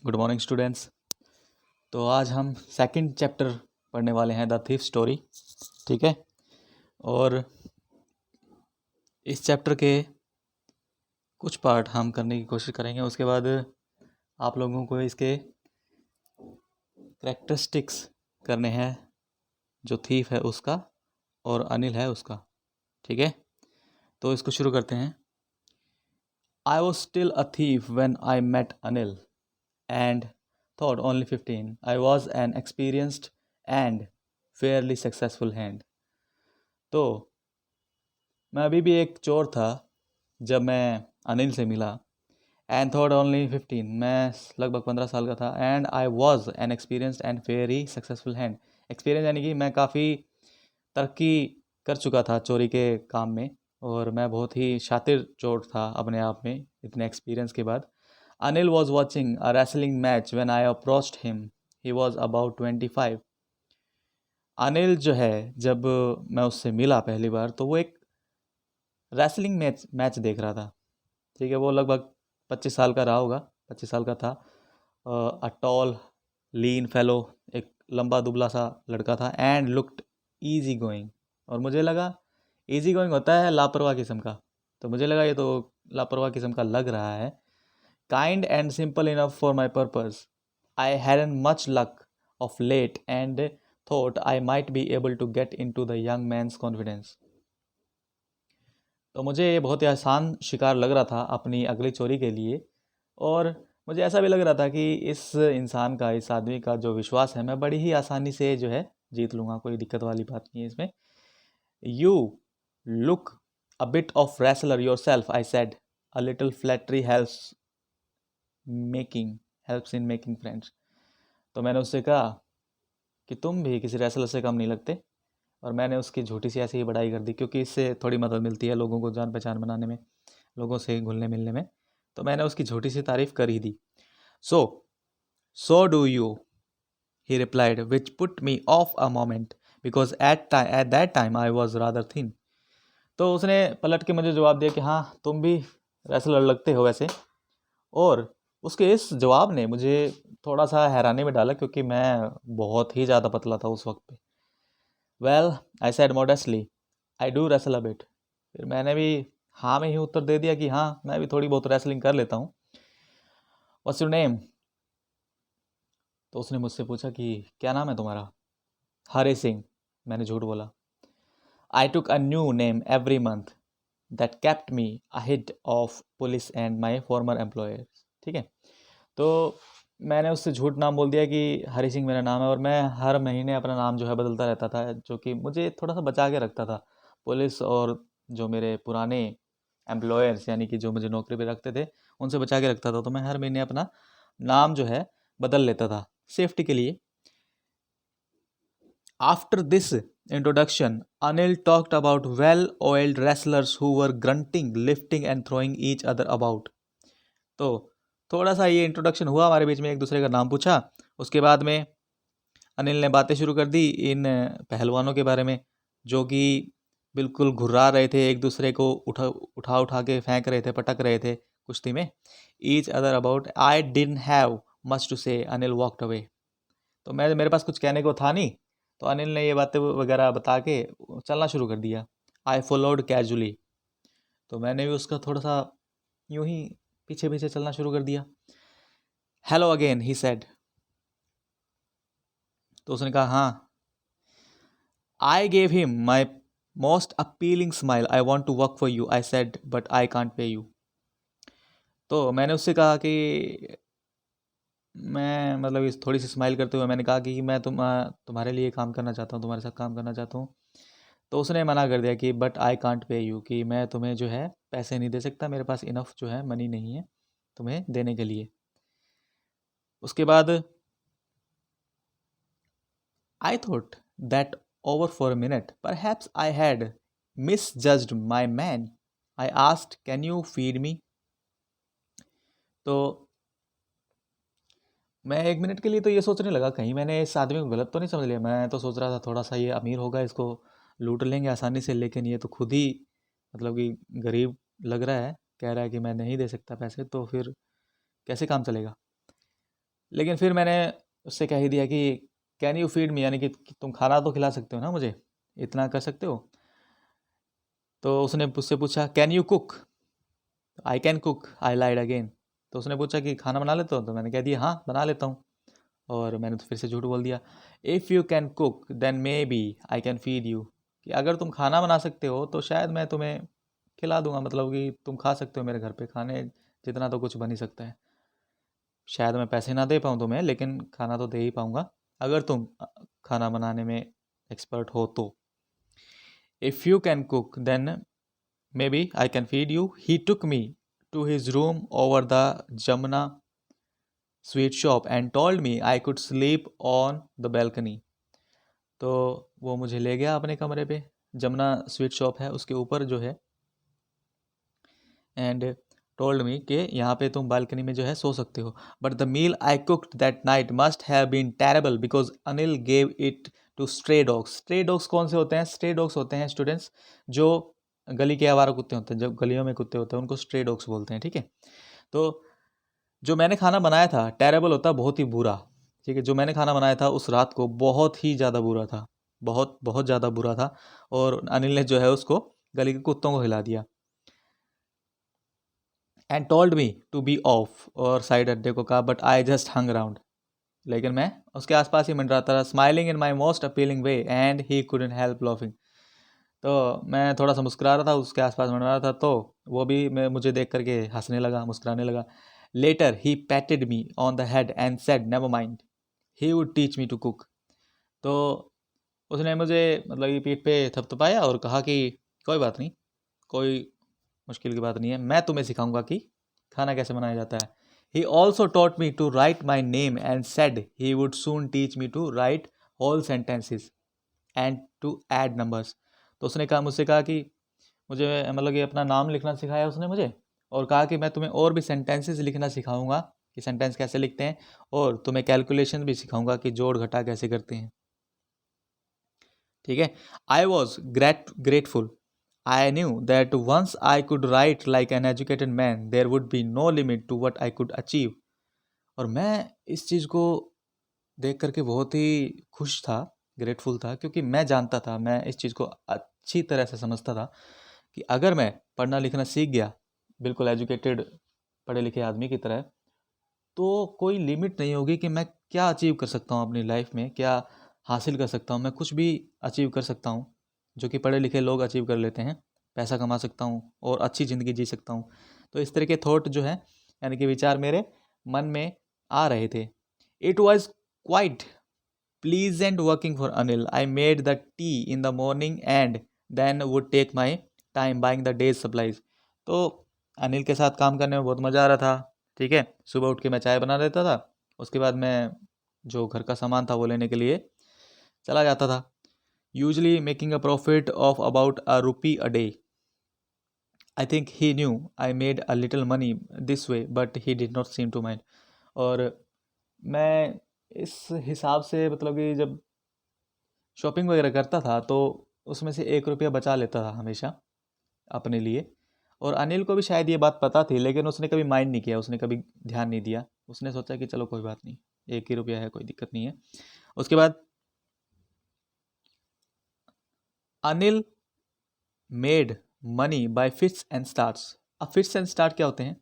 Good morning students. तो आज हम सेकंड चैप्टर पढ़ने वाले हैं, द थीफ स्टोरी। ठीक है, और इस चैप्टर के कुछ पार्ट हम करने की कोशिश करेंगे। उसके बाद आप लोगों को इसके करेक्टरिस्टिक्स करने हैं, जो थीफ है उसका और अनिल है उसका। ठीक है, तो इसको शुरू करते हैं। I was still a thief when I met Anil and thought only 15. I was an experienced and fairly successful hand. तो मैं अभी भी एक चोर था जब मैं अनिल से मिला। एंड थॉट ओनली 15, मैं लगभग 15 साल का था। And I was an experienced and very successful hand. Experience यानी कि मैं काफ़ी तरक्की कर चुका था चोरी के काम में, और मैं बहुत ही शातिर चोर था अपने आप में इतने एक्सपीरियंस के बाद। Anil was watching a wrestling match when I approached him. He was about 25। Anil जो है, जब मैं उससे मिला पहली बार तो वो एक रेसलिंग मैच देख रहा था। ठीक है, वो लगभग 25 साल का रहा होगा, 25 साल का था। अ टॉल लीन फेलो, एक लंबा दुबला सा लड़का था। एंड लुक्ड ईजी गोइंग, और मुझे लगा ईजी गोइंग होता है लापरवाह किस्म का, तो मुझे लगा ये तो लापरवाह किस्म का लग रहा है। Kind and simple enough for my purpose. I hadn't much luck of late and thought I might be able to get into the young man's confidence. तो मुझे ये बहुत ही आसान शिकार लग रहा था अपनी अगली चोरी के लिए, और मुझे ऐसा भी लग रहा था कि इस इंसान का, इस आदमी का जो विश्वास है, मैं बड़ी ही आसानी से जो है जीत लूँगा। कोई दिक्कत वाली बात नहीं है इसमें। You look a bit of wrestler your self, I said. A little flattery helps in making friends. तो मैंने उससे कहा कि तुम भी किसी रेसलर से कम नहीं लगते, और मैंने उसकी झूठी सी ऐसी ही बड़ाई कर दी, क्योंकि इससे थोड़ी मदद मिलती है लोगों को जान पहचान बनाने में, लोगों से घुलने मिलने में। तो मैंने उसकी झूठी सी तारीफ कर ही दी। So so do you, he replied, which put me off a moment because at that time I was rather thin. तो उसने पलट के मुझे जवाब दिया कि हाँ, तुम भी रेसलर लगते हो वैसे। और उसके इस जवाब ने मुझे थोड़ा सा हैरानी में डाला, क्योंकि मैं बहुत ही ज़्यादा पतला था उस वक्त पे। Well, I said modestly, I do wrestle a bit. फिर मैंने भी हाँ में ही उत्तर दे दिया कि हाँ, मैं भी थोड़ी बहुत रेसलिंग कर लेता हूँ। What's your name? तो उसने मुझसे पूछा कि क्या नाम है तुम्हारा? हरे सिंह, मैंने झूठ बोला। I took a new name every month that kept me ahead of police and my former employers. ठीक है, तो मैंने उससे झूठ नाम बोल दिया कि हरी सिंह मेरा नाम है, और मैं हर महीने अपना नाम जो है बदलता रहता था, जो कि मुझे थोड़ा सा बचा के रखता था पुलिस और जो मेरे पुराने एम्प्लॉयर्स, यानी कि जो मुझे नौकरी पे रखते थे, उनसे बचा के रखता था। तो मैं हर महीने अपना नाम जो है बदल लेता था सेफ्टी के लिए। After this introduction, Anil talked about well-oiled wrestlers who were grunting, lifting and throwing each other about. तो थोड़ा सा ये इंट्रोडक्शन हुआ हमारे बीच में, एक दूसरे का नाम पूछा। उसके बाद में अनिल ने बातें शुरू कर दी इन पहलवानों के बारे में, जो कि बिल्कुल घुर्रा रहे थे, एक दूसरे को उठा उठा उठा के फेंक रहे थे, पटक रहे थे कुश्ती में। Each other about. I didn't have much to say, Anil walked away. तो मेरे पास कुछ कहने को था नहीं, तो अनिल ने ये बातें वगैरह बता के चलना शुरू कर दिया। I followed casually. तो मैंने भी उसका थोड़ा सा यूं ही पीछे पीछे चलना शुरू कर दिया। Hello again, he said. तो उसने कहा हाँ। I gave him my most appealing smile. I want to work for you, I said, but I can't pay you. तो मैंने उससे कहा कि मैं, मतलब इस थोड़ी सी स्माइल करते हुए मैंने कहा कि मैं तुम्हारे लिए काम करना चाहता हूँ, तुम्हारे साथ काम करना चाहता हूँ। तो उसने मना कर दिया कि but I can't pay you, कि मैं तुम्हें जो है पैसे नहीं दे सकता, मेरे पास इनफ जो है मनी नहीं है तुम्हें देने के लिए। उसके बाद I thought that over for a minute perhaps I had misjudged my man. I asked, can you feed me? तो मैं एक मिनट के लिए तो ये सोचने लगा, कहीं मैंने इस आदमी को गलत तो नहीं समझ लिया। मैं तो सोच रहा था थोड़ा सा ये अमीर होगा, इसको लूट लेंगे आसानी से, लेकिन ये तो खुद ही मतलब कि गरीब लग रहा है, कह रहा है कि मैं नहीं दे सकता पैसे, तो फिर कैसे काम चलेगा। लेकिन फिर मैंने उससे कह ही दिया कि कैन यू फीड मी, यानी कि तुम खाना तो खिला सकते हो ना मुझे, इतना कर सकते हो। तो उसने मुझसे पूछा can you cook, I can cook, I lied again. तो उसने पूछा कि खाना बना लेते हो, तो मैंने कह दिया हाँ बना लेता हूँ। और मैंने तो फिर से झूठ बोल दिया। If you can cook then maybe I can feed you, कि अगर तुम खाना बना सकते हो तो शायद मैं तुम्हें खिला दूंगा, मतलब कि तुम खा सकते हो मेरे घर पे, खाने जितना तो कुछ बन ही सकता है। शायद मैं पैसे ना दे पाऊँ तुम्हें, लेकिन खाना तो दे ही पाऊँगा अगर तुम खाना बनाने में एक्सपर्ट हो तो। If you can cook then maybe I can feed you. He took me to his room over the Jamuna sweet shop and told me I could sleep on the balcony. तो वो मुझे ले गया अपने कमरे पे, जमुना स्वीट शॉप है उसके ऊपर जो है, एंड टोल्ड मी कि यहाँ पे तुम बालकनी में जो है सो सकते हो। But the meal I cooked that night must have been terrible because Anil gave it to stray dogs. Stray dogs कौन से होते हैं? स्ट्रे डॉग्स होते हैं स्टूडेंट्स जो गली के आवारा कुत्ते होते हैं, जो गलियों में कुत्ते होते हैं उनको स्ट्रे डॉग्स बोलते हैं, ठीक है। तो जो मैंने खाना बनाया था, टेरेबल होता है बहुत ही बुरा, ठीक है। जो मैंने खाना बनाया था उस रात को बहुत ही ज़्यादा बुरा था, बहुत बहुत ज़्यादा बुरा था, और अनिल ने जो है उसको गली के कुत्तों को खिला दिया। And told me to be off, और साइड अड्डे को कहा, but I just hung around, लेकिन मैं उसके आसपास ही मंडराता रहा, smiling in my most appealing way and he couldn't help laughing. तो मैं थोड़ा सा मुस्कुरा रहा था, उसके आसपास मंडरा रहा था, तो वो भी मैं मुझे देख करके हंसने लगा, मुस्कुराने लगा। Later he patted me on the head and said never mind he would teach me to cook. तो उसने मुझे मतलब कि पीठ पे थपथपाया और कहा कि कोई बात नहीं, कोई मुश्किल की बात नहीं है, मैं तुम्हें सिखाऊंगा कि खाना कैसे बनाया जाता है। He also taught me to write my name and said he would soon teach me to write whole sentences and to add numbers. तो उसने कहा, मुझसे कहा कि मुझे मतलब कि अपना नाम लिखना सिखाया उसने मुझे, और कहा कि मैं तुम्हें और भी सेंटेंसेस लिखना सिखाऊंगा कि सेंटेंस कैसे लिखते हैं, और तुम्हें कैलकुलेशन भी सिखाऊंगा कि जोड़ घटा कैसे करते हैं, ठीक है। I was grateful. I knew that once I could write like an educated man there would be no limit to what I could achieve. और मैं इस चीज़ को देख करके बहुत ही खुश था, ग्रेटफुल था, क्योंकि मैं जानता था, मैं इस चीज़ को अच्छी तरह से समझता था कि अगर मैं पढ़ना लिखना सीख गया, बिल्कुल एजुकेटेड पढ़े लिखे आदमी की तरह, तो कोई लिमिट नहीं होगी कि मैं क्या अचीव कर सकता हूँ अपनी लाइफ में, क्या हासिल कर सकता हूँ। मैं कुछ भी अचीव कर सकता हूँ जो कि पढ़े लिखे लोग अचीव कर लेते हैं, पैसा कमा सकता हूँ और अच्छी ज़िंदगी जी सकता हूँ। तो इस तरह के थॉट जो है, यानी कि विचार मेरे मन में आ रहे थे। It was quite pleasant working for Anil. I made the tea in the morning and then would take my time buying the day's supplies. तो अनिल के साथ काम करने में बहुत मज़ा आ रहा था, ठीक है। सुबह उठ के मैं चाय बना देता था, उसके बाद मैं जो घर का सामान था वो लेने के लिए चला जाता था, usually making a profit of about a rupee a day. I think he knew I made a little money this way but he did not seem to mind. और मैं इस हिसाब से मतलब कि जब शॉपिंग वगैरह करता था तो उसमें से 1 रुपया बचा लेता था हमेशा अपने लिए। और अनिल को भी शायद ये बात पता थी, लेकिन उसने कभी माइंड नहीं किया, उसने कभी ध्यान नहीं दिया। उसने सोचा कि चलो कोई बात नहीं, 1 ही रुपया है, कोई दिक्कत नहीं है। उसके बाद Anil made money by fits and starts. अब फिट्स एंड स्टार्ट क्या होते हैं?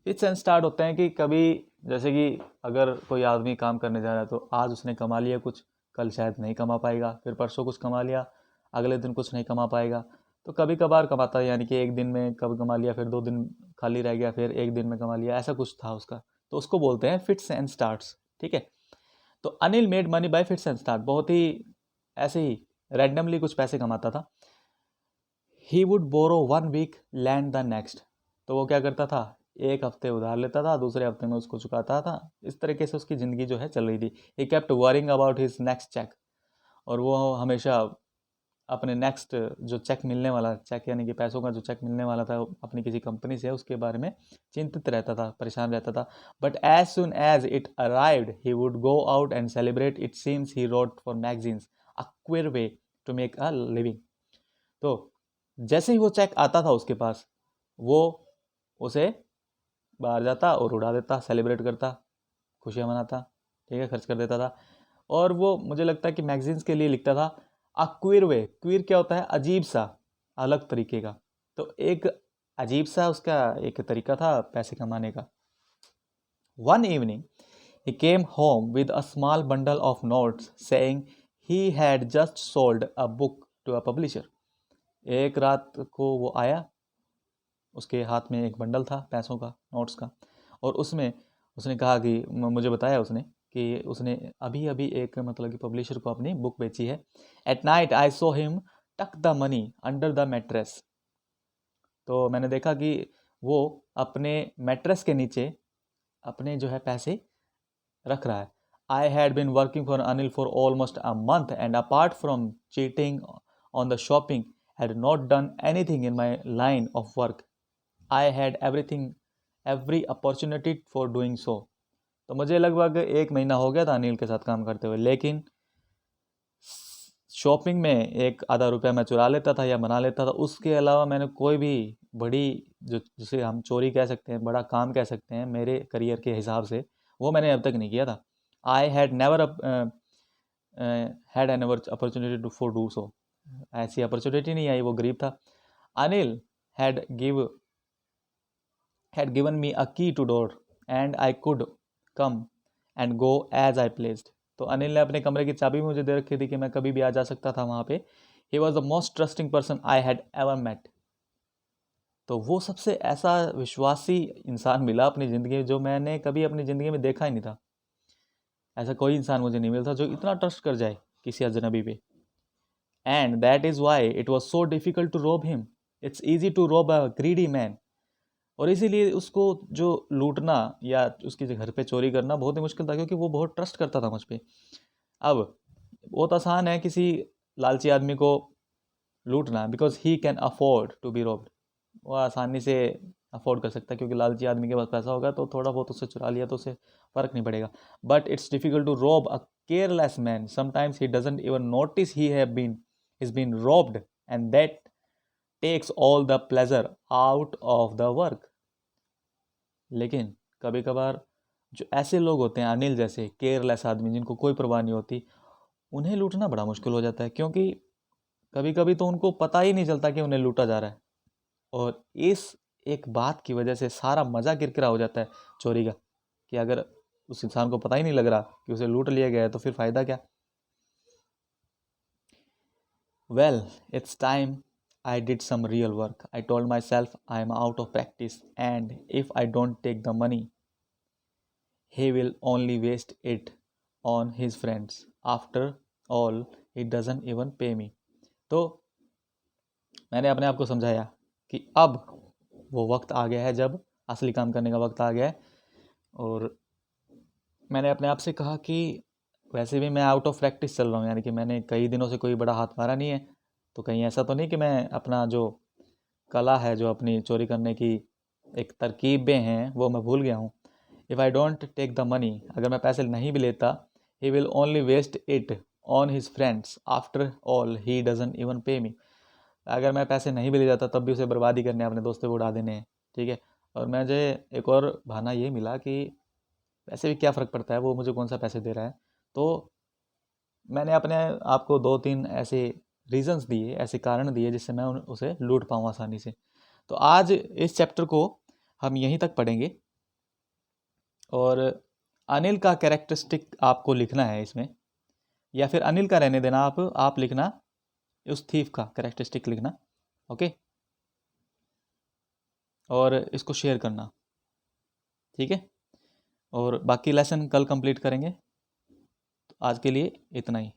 फिट्स एंड स्टार्ट होते हैं कि कभी, जैसे कि अगर कोई आदमी काम करने जा रहा है तो आज उसने कमा लिया कुछ, कल शायद नहीं कमा पाएगा, फिर परसों कुछ कमा लिया, अगले दिन कुछ नहीं कमा पाएगा। तो कभी कभार कमाता है, यानी कि एक दिन में कभी कमा लिया, फिर 2 दिन खाली रह गया, फिर एक दिन में कमा लिया, ऐसा कुछ था उसका। तो उसको बोलते हैं फिट्स एंड स्टार्ट्स, ठीक है। तो Anil made money by fits and start, बहुत ही ऐसे ही रैंडमली कुछ पैसे कमाता था। He would borrow 1 week lend the next. तो वो क्या करता था, एक हफ्ते उधार लेता था, दूसरे हफ्ते में उसको चुकाता था। इस तरीके से उसकी ज़िंदगी जो है चल रही थी। He kept worrying about his next cheque. और वो हमेशा अपने नेक्स्ट जो चेक मिलने वाला, चेक यानी कि पैसों का जो चेक मिलने वाला था अपनी किसी कंपनी से, उसके बारे में चिंतित रहता था, परेशान रहता था। But as soon as it arrived he would go out and celebrate. It seems he wrote for magazines, a queer way to make a living. तो जैसे ही वो चेक आता था उसके पास, वो उसे बाहर जाता और उड़ा देता, सेलिब्रेट करता। खुशियाँ मनाता, ठीक है, खर्च कर देता था। और वो मुझे लगता है कि मैगजीन्स के लिए लिखता था अ क्वीर वे। क्वीर क्या होता है? अजीब सा, अलग तरीके का। तो एक अजीब सा उसका एक तरीका था पैसे कमाने का। One evening he came home with a small bundle of notes saying he had just sold a book to a publisher. एक रात को वो आया, उसके हाथ में एक बंडल था पैसों का, नोट्स का, और उसमें उसने कहा कि मुझे बताया उसने कि उसने अभी अभी एक मतलब कि पब्लिशर को अपनी बुक बेची है। At night I saw him tuck the money under the mattress. तो मैंने देखा कि वो अपने मैट्रेस के नीचे अपने जो है पैसे रख रहा है। I had been working for Anil for almost a month and apart from cheating on the shopping had not done anything in my line of work. I had every opportunity for doing so. तो मुझे लगभग 1 महीना हो गया था अनिल के साथ काम करते हुए, लेकिन शॉपिंग में 1-आधा रुपया मैं चुरा लेता था या बना लेता था। उसके अलावा मैंने कोई भी बड़ी, जो जिसे हम चोरी कह सकते हैं, बड़ा काम कह सकते हैं मेरे करियर के हिसाब से, वो मैंने अब तक नहीं किया था। I had never had an ever opportunity to for do so. ऐसी अपॉर्चुनिटी नहीं आई, वो गरीब था। Anil had given me a key to door and I could come and go as I pleased. तो अनिल ने अपने कमरे की चाबी मुझे दे रखी थी कि मैं कभी भी आ जा सकता था वहाँ पे। He was the most trusting person I had ever met. तो वो सबसे ऐसा विश्वासी इंसान मिला अपनी ज़िंदगी में जो मैंने कभी अपनी ज़िंदगी में देखा ही नहीं था। ऐसा कोई इंसान मुझे नहीं मिलता जो इतना ट्रस्ट कर जाए किसी अजनबी पे। And that is why it was so difficult to rob him. It's easy to rob a greedy man. और इसीलिए उसको जो लूटना या उसके घर पे चोरी करना बहुत ही मुश्किल था, क्योंकि वो बहुत ट्रस्ट करता था मुझ पर। अब बहुत आसान है किसी लालची आदमी को लूटना, because he can afford to be robbed. वो आसानी से अफोर्ड कर सकता है, क्योंकि लालची आदमी के पास पैसा होगा तो थोड़ा बहुत उससे चुरा लिया तो उसे फ़र्क नहीं पड़ेगा। But it's difficult to rob a careless man. Sometimes he doesn't even notice he have been is been robbed and that takes all the pleasure out of the work. लेकिन कभी कभार जो ऐसे लोग होते हैं, अनिल जैसे केयरलेस आदमी जिनको कोई परवाह नहीं होती, उन्हें लूटना बड़ा मुश्किल हो जाता है, क्योंकि कभी कभी तो उनको पता ही नहीं चलता कि उन्हें लूटा जा रहा है। और इस एक बात की वजह से सारा मज़ा किरकिरा हो जाता है चोरी का, कि अगर उस इंसान को पता ही नहीं लग रहा कि उसे लूट लिया गया है तो फिर फ़ायदा क्या। Well, it's time I did some real work. I told myself I am out of practice and if I don't take the money, he will only waste it on his friends. After all, he doesn't even pay me. तो मैंने अपने आप को समझाया कि अब वो वक्त आ गया है जब असली काम करने का वक्त आ गया है। और मैंने अपने आप से कहा कि वैसे भी मैं आउट ऑफ प्रैक्टिस चल रहा हूँ, यानी कि मैंने कई दिनों से कोई बड़ा हाथ मारा नहीं है, तो कहीं ऐसा तो नहीं कि मैं अपना जो कला है, जो अपनी चोरी करने की एक तरकीबें हैं, वो मैं भूल गया हूँ। If I don't take the money, अगर मैं पैसे नहीं भी लेता, he will only waste it on his friends. After all he doesn't even pay me. अगर मैं पैसे नहीं भी ले जाता तब भी उसे बर्बादी करने, अपने दोस्तों को उड़ा देने हैं, ठीक है। और मुझे एक और बहाना ये मिला कि वैसे भी क्या फ़र्क पड़ता है वो मुझे कौन सा पैसे दे रहा है। तो मैंने अपने आप को 2-3 ऐसे रीज़न्स दिए, ऐसे कारण दिए जिससे मैं उसे लूट पाऊँ आसानी से। तो आज इस चैप्टर को हम यहीं तक पढ़ेंगे और अनिल का कैरेक्टरिस्टिक आपको लिखना है इसमें, या फिर अनिल का रहने देना, आप लिखना उस थीफ का कैरेक्टरिस्टिक लिखना, ओके। और इसको शेयर करना, ठीक है। और बाकी लेसन कल कंप्लीट करेंगे। तो आज के लिए इतना ही।